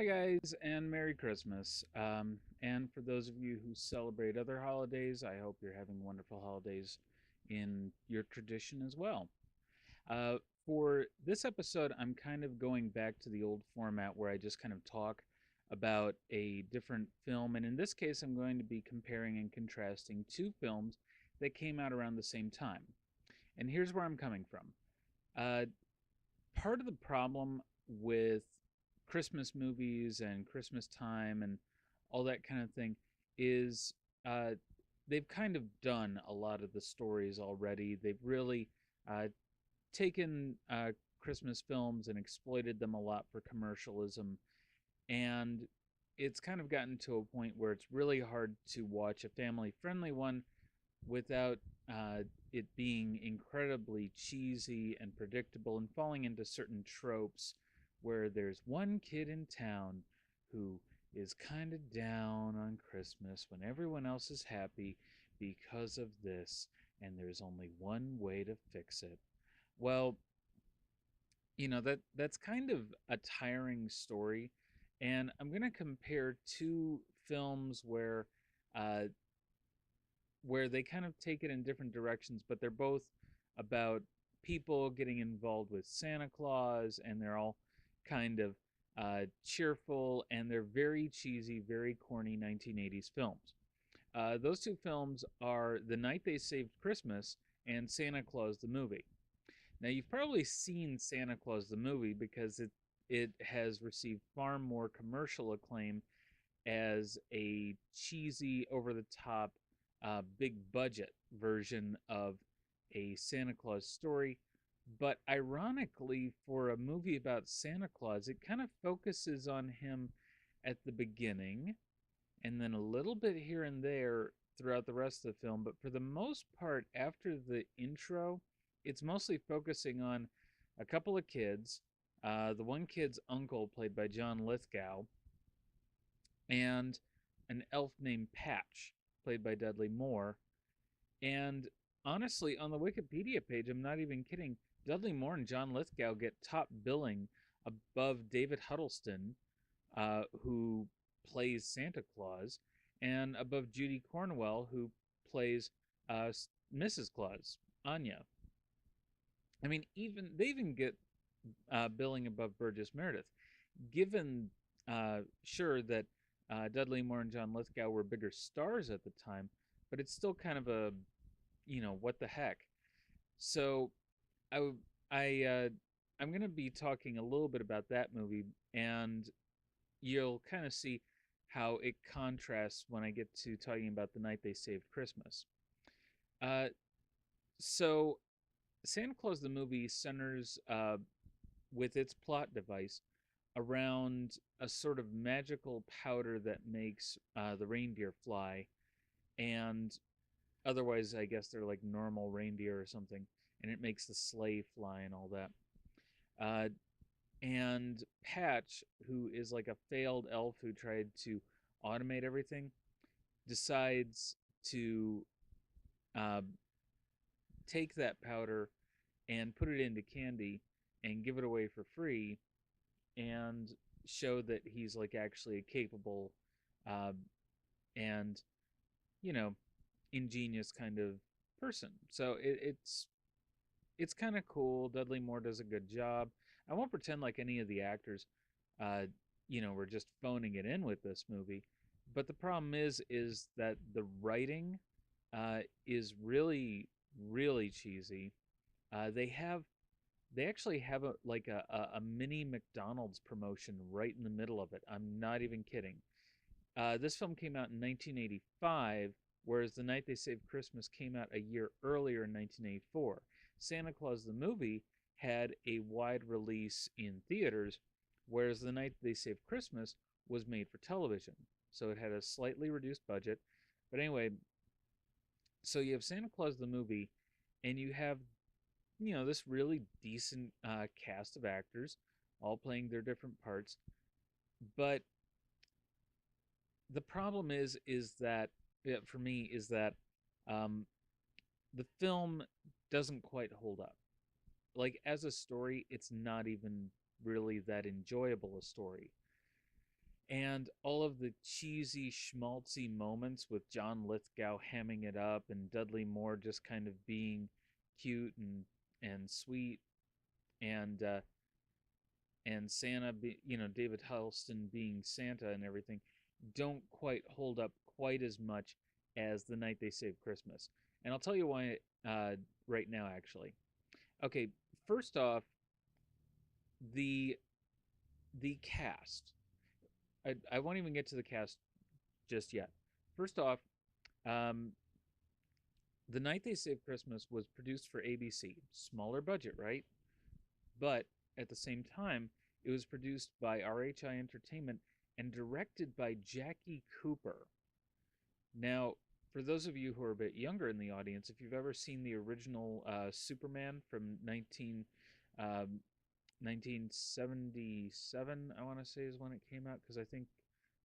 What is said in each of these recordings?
Hi, guys, and Merry Christmas. And for those of you who celebrate other holidays, I hope you're having wonderful holidays in your tradition as well. Uh, for this episode, I'm kind of going back to the old format where I just kind of talk about a different film. And in this case, I'm going to be comparing and contrasting two films that came out around the same time. And here's where I'm coming from. Uh, Part of the problem with Christmas movies and Christmas time and all that kind of thing is uh, they've kind of done a lot of the stories already. They've really uh, taken Christmas films and exploited them a lot for commercialism. And it's kind of gotten to a point where it's really hard to watch a family friendly one without it being incredibly cheesy and predictable and falling into certain tropes where there's one kid in town who is kind of down on Christmas when everyone else is happy because of this, and there's only one way to fix it. Well, that's kind of a tiring story, and I'm going to compare two films uh, where they kind of take it in different directions, but they're both about people getting involved with Santa Claus, and they're all kind of cheerful, and they're very cheesy, very corny 1980s films. Those two films are The Night They Saved Christmas and Santa Claus the Movie. Now, you've probably seen Santa Claus the Movie because it has received far more commercial acclaim as a cheesy, over the top, big budget version of a Santa Claus story. But ironically, for a movie about Santa Claus, it kind of focuses on him at the beginning and then a little bit here and there throughout the rest of the film. But for the most part, after the intro, it's mostly focusing on a couple of kids. The one kid's uncle, played by John Lithgow, and an elf named Patch, played by Dudley Moore. And honestly, on the Wikipedia page, I'm not even kidding, Dudley Moore and John Lithgow get top billing above David Huddleston, who plays Santa Claus, and above Judy Cornwell, who plays Mrs. Claus, Anya. I mean, even they even get billing above Burgess Meredith, given sure that Dudley Moore and John Lithgow were bigger stars at the time, but it's still kind of a what the heck. So I I I'm gonna be talking a little bit about that movie, and you'll kind of see how it contrasts when I get to talking about The Night They Saved Christmas. Uh, so Santa Claus the movie centers with its plot device around a sort of magical powder that makes the reindeer fly, and otherwise, I guess they're like normal reindeer or something, and it makes the sleigh fly and all that. Uh, and Patch, who is like a failed elf who tried to automate everything, decides to uh, take that powder and put it into candy and give it away for free and show that he's like actually a capable uh, and you know ingenious kind of person. So it's kind of cool. Dudley Moore does a good job. I won't pretend like any of the actors, uh, were just phoning it in with this movie. But the problem is that the writing is really, really cheesy. They have they actually have a mini McDonald's promotion right in the middle of it. I'm not even kidding. This film came out in 1985, whereas The Night They Saved Christmas came out a year earlier in 1984. Santa Claus the movie had a wide release in theaters, whereas The Night They Saved Christmas was made for television. So it had a slightly reduced budget. But anyway, so you have Santa Claus the movie, and you have this really decent cast of actors, all playing their different parts. But the problem is that for me is that um, the film doesn't quite hold up. Like as a story, it's not even really that enjoyable a story. and all of the cheesy schmaltzy moments with John Lithgow hamming it up and Dudley Moore just kind of being cute and sweet, and Santa, David Huddleston being Santa and everything, don't quite hold up quite as much as The Night They Saved Christmas. And I'll tell you why right now, actually. Okay, first off, the cast. I won't even get to the cast just yet. First off, um, The Night They Saved Christmas was produced for ABC, smaller budget, right? But at the same time, it was produced by RHI Entertainment and directed by Jackie Cooper. Now, for those of you who are a bit younger in the audience, if you've ever seen the original Superman from 1977, I want to say is when it came out, because I think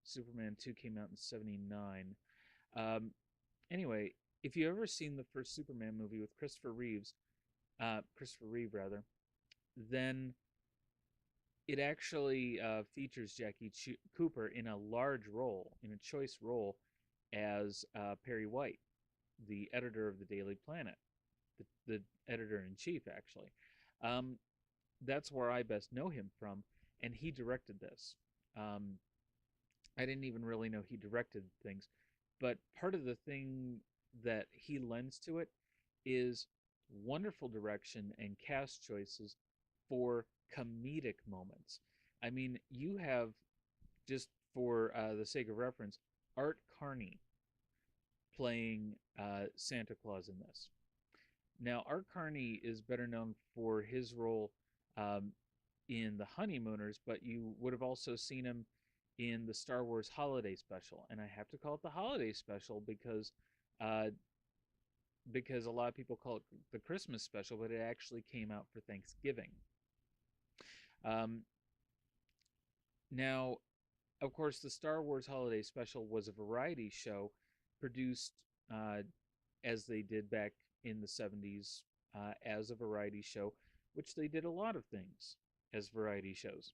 Superman 2 came out in 79. Um, anyway, if you've ever seen the first Superman movie with Christopher Reeve rather, then it actually features Jackie Cooper in a large role, in a choice role, as Perry White, the editor of the Daily Planet, the editor in chief, actually. Um, that's where I best know him from, and he directed this. Um, I didn't even really know he directed things, but part of the thing that he lends to it is wonderful direction and cast choices for comedic moments. I mean, you have, just for the sake of reference, Art Carney playing Santa Claus in this. Now, Art Carney is better known for his role um, in The Honeymooners, but you would have also seen him in the Star Wars Holiday Special. And I have to call it the Holiday Special uh, because a lot of people call it the Christmas Special, but it actually came out for Thanksgiving. Um, Now, of course, the Star Wars Holiday Special was a variety show produced uh, as they did back in the 70s as a variety show, which they did a lot of things as variety shows.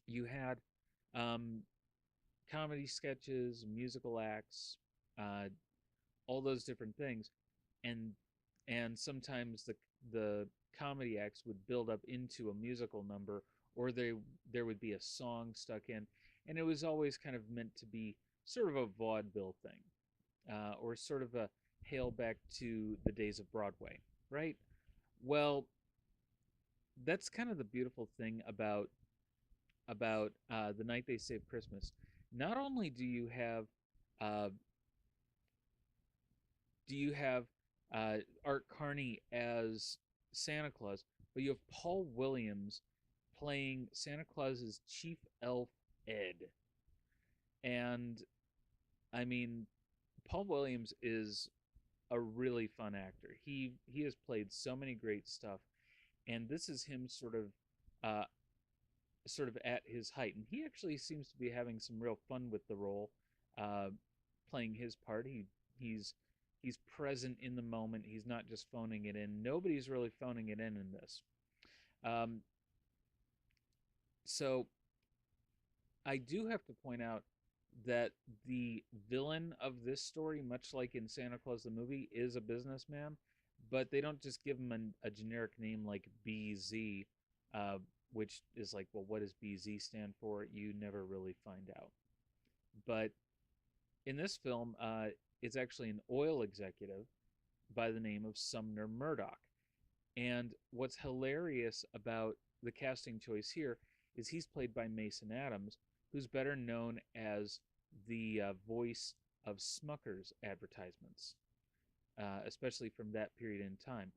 You had um, comedy sketches, musical acts, uh, all those different things, and sometimes the comedy acts would build up into a musical number, or there would be a song stuck in, and it was always kind of meant to be sort of a vaudeville thing, or sort of a hail back to the days of Broadway, right? Well, that's kind of the beautiful thing about The Night They Saved Christmas. Not only uh, do you have Art Carney as Santa Claus, but you have Paul Williams playing Santa Claus's chief elf, Ed. And I mean, Paul Williams is a really fun actor. He has played so many great stuff, and this is him uh, sort of at his height. And he actually seems to be having some real fun with the role, uh, playing his part. He's he's present in the moment. He's not just phoning it in. Nobody's really phoning it in this. Um, so I do have to point out that the villain of this story, much like in Santa Claus the movie, is a businessman, but they don't just give him a generic name like BZ, uh, which is like, well, what does BZ stand for? You never really find out. But in this film, it's actually an oil executive by the name of Sumner Murdoch. And what's hilarious about the casting choice here is he's played by Mason Adams, who's better known as the voice of Smucker's advertisements, especially from that period in time.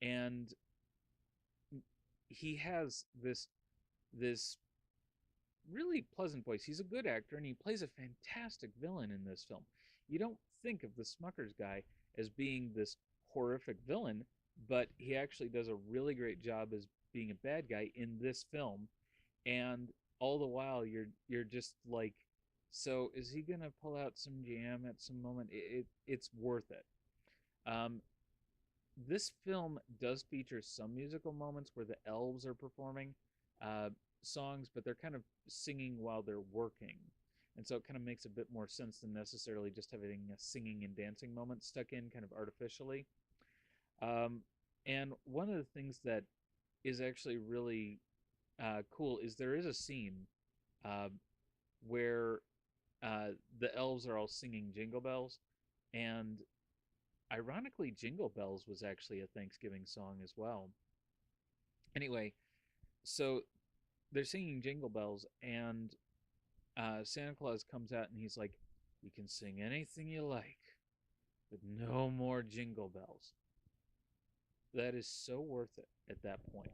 And he has this really pleasant voice. He's a good actor, and he plays a fantastic villain in this film. You don't think of the Smuckers guy as being this horrific villain, but he actually does a really great job as being a bad guy in this film. And all the while, you're just like, so is he gonna pull out some jam at some moment? It's worth it. Um, this film does feature some musical moments where the elves are performing, uh, songs, but they're kind of singing while they're working. And so it kind of makes a bit more sense than necessarily just having a singing and dancing moment stuck in kind of artificially. Um, and one of the things that is actually really cool is there is a scene uh, where the elves are all singing Jingle Bells, and ironically, Jingle Bells was actually a Thanksgiving song as well. Anyway, so they're singing Jingle Bells, and Santa Claus comes out and he's like, "You can sing anything you like, but no more Jingle Bells." That is so worth it at that point.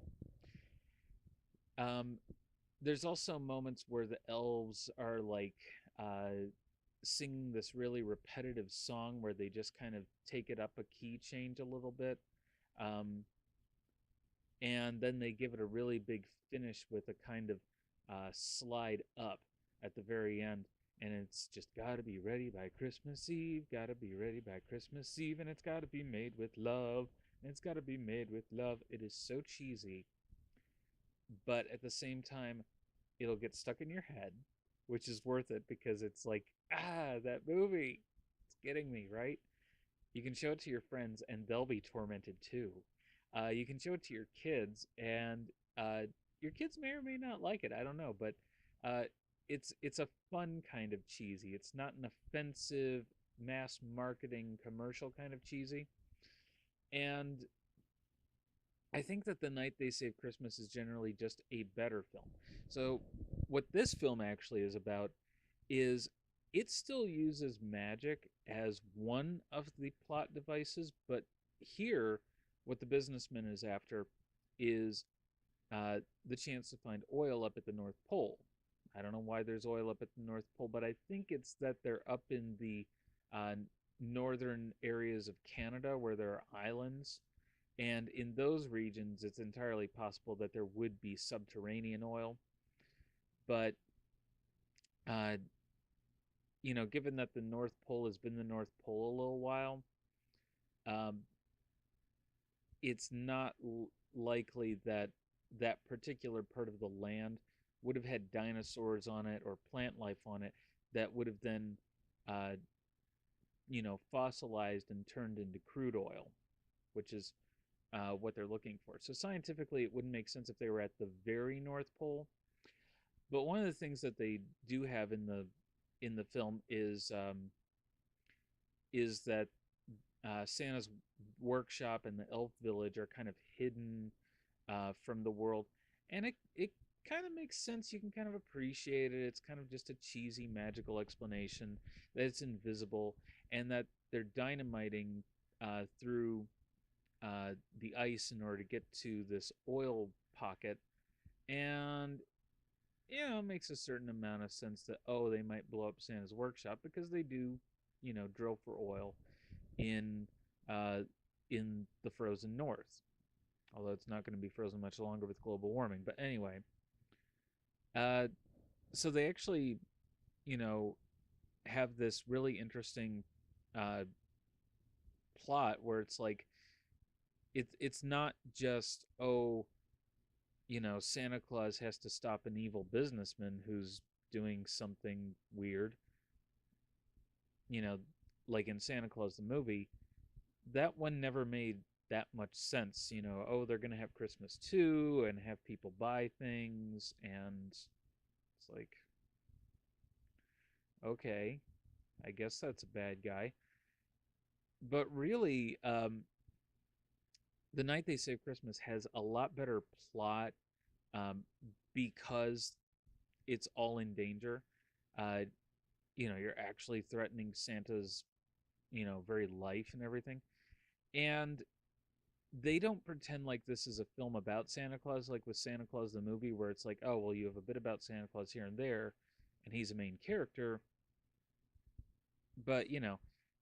Um, there's also moments where the elves are like singing this really repetitive song where they just kind of take it up a key change a little bit. Um, and then they give it a really big finish with a kind of slide up at the very end. And it's just gotta be ready by Christmas Eve, gotta be ready by Christmas Eve, and it's gotta be made with love, and it's gotta be made with love. It is so cheesy, but at the same time, it'll get stuck in your head, which is worth it because it's like, that movie, it's getting me, right? You can show it to your friends and they'll be tormented too. You can show it to your kids and uh, your kids may or may not like it. I don't know, but uh, it's a fun kind of cheesy. It's not an offensive mass marketing commercial kind of cheesy. And I think that The Night They Saved Christmas is generally just a better film. So, what this film actually is about is it still uses magic as one of the plot devices, but here, what the businessman is after is the chance to find oil up at the North Pole. I don't know why there's oil up at the North Pole, but I think it's that they're up in the uh, northern areas of Canada where there are islands, and in those regions, it's entirely possible that there would be subterranean oil. But, uh, given that the North Pole has been the North Pole a little while, um, it's not likely that that particular part of the land would have had dinosaurs on it or plant life on it that would have then, uh, fossilized and turned into crude oil, which is what they're looking for. So scientifically, it wouldn't make sense if they were at the very North Pole. But one of the things that they do have in the film is that Santa's workshop and the elf village are kind of hidden from the world, and it kind of makes sense. You can kind of appreciate it. It's kind of just a cheesy magical explanation that it's invisible and that they're dynamiting through the ice in order to get to this oil pocket, and it makes a certain amount of sense that they might blow up Santa's workshop because they do, drill for oil in uh, in the frozen north. Although it's not going to be frozen much longer with global warming. But anyway, uh, so they actually, you know, have this really interesting uh, plot where it's like it's not just Santa Claus has to stop an evil businessman who's doing something weird, you know, like in Santa Claus the movie. That one never made that much sense. They're going to have Christmas too and have people buy things. And it's like, okay, I guess that's a bad guy. But really, The Night They Saved Christmas has a lot better plot um, because it's all in danger. Uh, you're actually threatening Santa's, very life and everything. And they don't pretend like this is a film about Santa Claus, like with Santa Claus the movie, where it's like, oh, well, you have a bit about Santa Claus here and there, and he's a main character. But,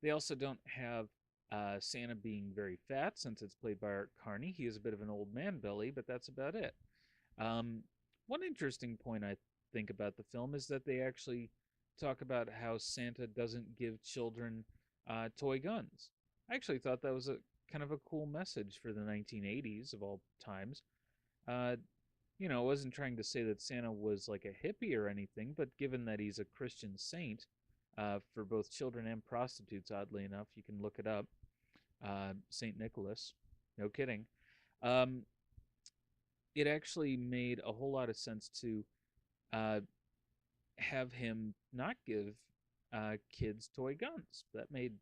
they also don't have Santa being very fat, since it's played by Art Carney. He is a bit of an old man belly, but that's about it. Um, One interesting point I think about the film is that they actually talk about how Santa doesn't give children toy guns. I actually thought that was a kind of a cool message for the 1980s of all times. Uh, I wasn't trying to say that Santa was like a hippie or anything, but given that he's a Christian saint for both children and prostitutes, oddly enough, you can look it up. Saint Nicholas, no kidding. Um, it actually made a whole lot of sense to uh, have him not give kids toy guns. That made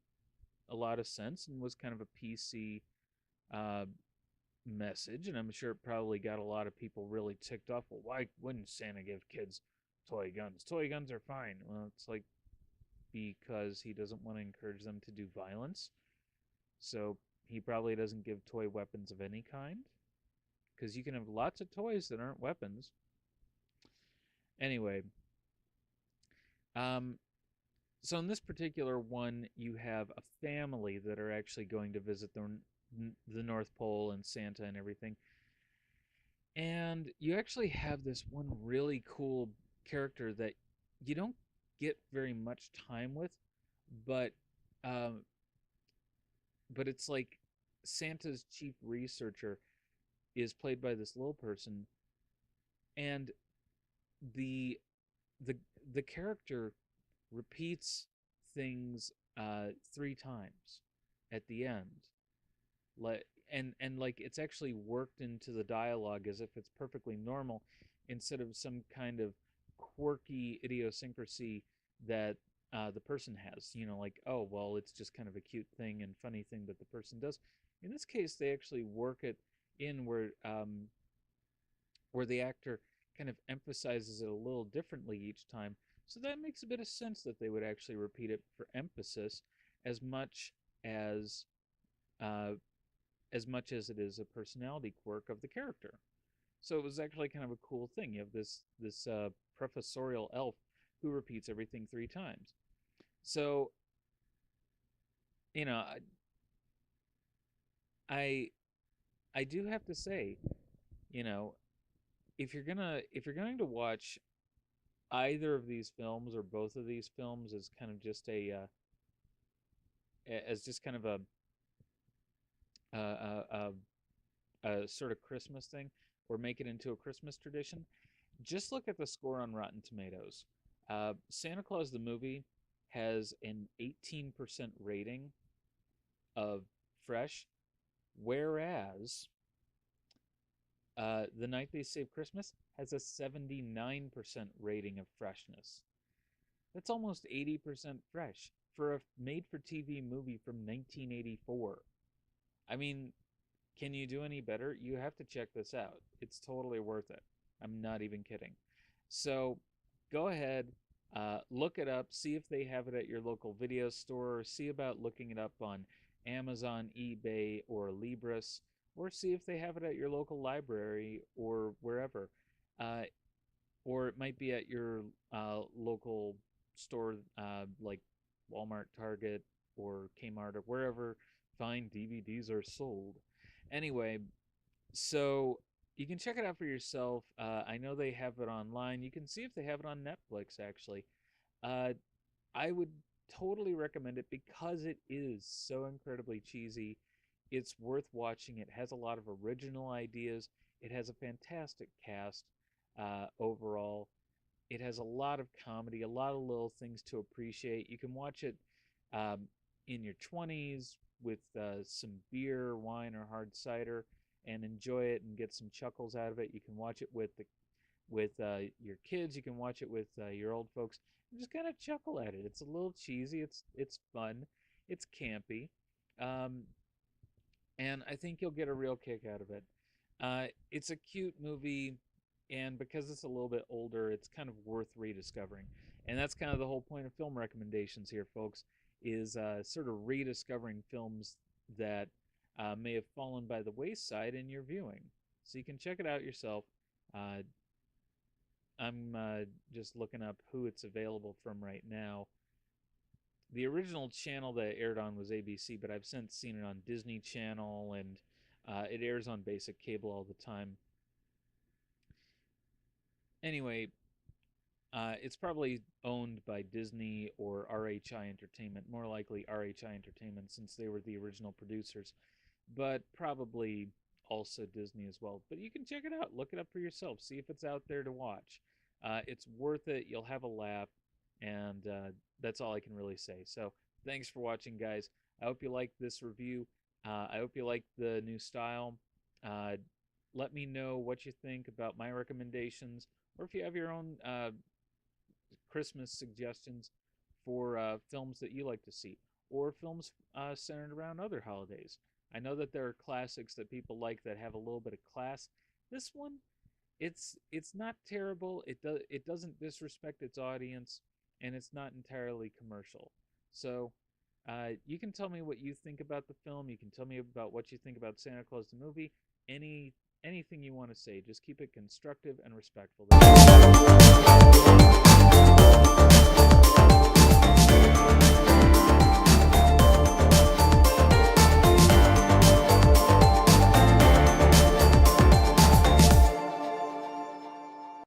a lot of sense and was kind of a PC uh, message, and I'm sure it probably got a lot of people really ticked off. Well, why wouldn't Santa give kids toy guns? Toy guns are fine. Well, it's like because he doesn't want to encourage them to do violence. So he probably doesn't give toy weapons of any kind because you can have lots of toys that aren't weapons. Anyway, um, so in this particular one, you have a family that are actually going to visit the North Pole and Santa and everything. And you actually have this one really cool character that you don't get very much time with, but um, but it's like Santa's chief researcher is played by this little person, and the the the character repeats things three times at the end, like and like it's actually worked into the dialogue as if it's perfectly normal instead of some kind of quirky idiosyncrasy that the person has, like, oh well, it's just kind of a cute thing and funny thing that the person does. In this case, they actually work it in where the actor kind of emphasizes it a little differently each time, so that makes a bit of sense that they would actually repeat it for emphasis as much as uh, as much as it is a personality quirk of the character. So it was actually kind of a cool thing. You have this professorial elf who repeats everything three times. So you know, I I do have to say, you know, if you're going to watch either of these films or both of these films as kind of just as just kind of a, a, a sort of Christmas thing, or make it into a Christmas tradition, just look at the score on Rotten Tomatoes. Santa Claus the movie has an 18% rating of fresh, whereas The Night They Saved Christmas has a 79% rating of freshness. That's almost 80% fresh for a made for TV movie from 1984. I mean, can you do any better? You have to check this out. It's totally worth it. I'm not even kidding. So go ahead, look it up, see if they have it at your local video store, or see about looking it up on Amazon, eBay, or Libris, or see if they have it at your local library or wherever. Uh, or it might be at your local store, like Walmart, Target, or Kmart, or wherever fine DVDs are sold. Anyway, so you can check it out for yourself. I know they have it online. You can see if they have it on Netflix, actually. Uh, I would totally recommend it because it is so incredibly cheesy. It's worth watching. It has a lot of original ideas. It has a fantastic cast overall. It has a lot of comedy, a lot of little things to appreciate. You can watch it um, in your 20s with some beer, wine, or hard cider and enjoy it and get some chuckles out of it. You can watch it with your kids. You can watch it with your old folks and just kind of chuckle at it. It's a little cheesy. It's fun. It's campy, um, and I think you'll get a real kick out of it. It's a cute movie, and because it's a little bit older, it's kind of worth rediscovering. And that's kind of the whole point of film recommendations here, folks, is sort of rediscovering films that may have fallen by the wayside in your viewing. So you can check it out yourself. Uh, I'm just looking up who it's available from right now. The original channel that it aired on was ABC, but I've since seen it on Disney Channel, and it airs on basic cable all the time. Anyway, it's probably owned by Disney or RHI Entertainment, more likely RHI Entertainment since they were the original producers, but probably also Disney as well. But you can check it out, look it up for yourself, see if it's out there to watch. It's worth it. You'll have a laugh, and that's all I can really say. So thanks for watching, guys. I hope you liked this review. I hope you like the new style. Uh, Let me know what you think about my recommendations, or if you have your own Christmas suggestions for films that you like to see, or films centered around other holidays. I know that there are classics that people like that have a little bit of class. This one, it's not terrible. It doesn't disrespect its audience, and it's not entirely commercial. So you can tell me what you think about the film. You can tell me about what you think about Santa Claus the movie. Anything you want to say, just keep it constructive and respectful.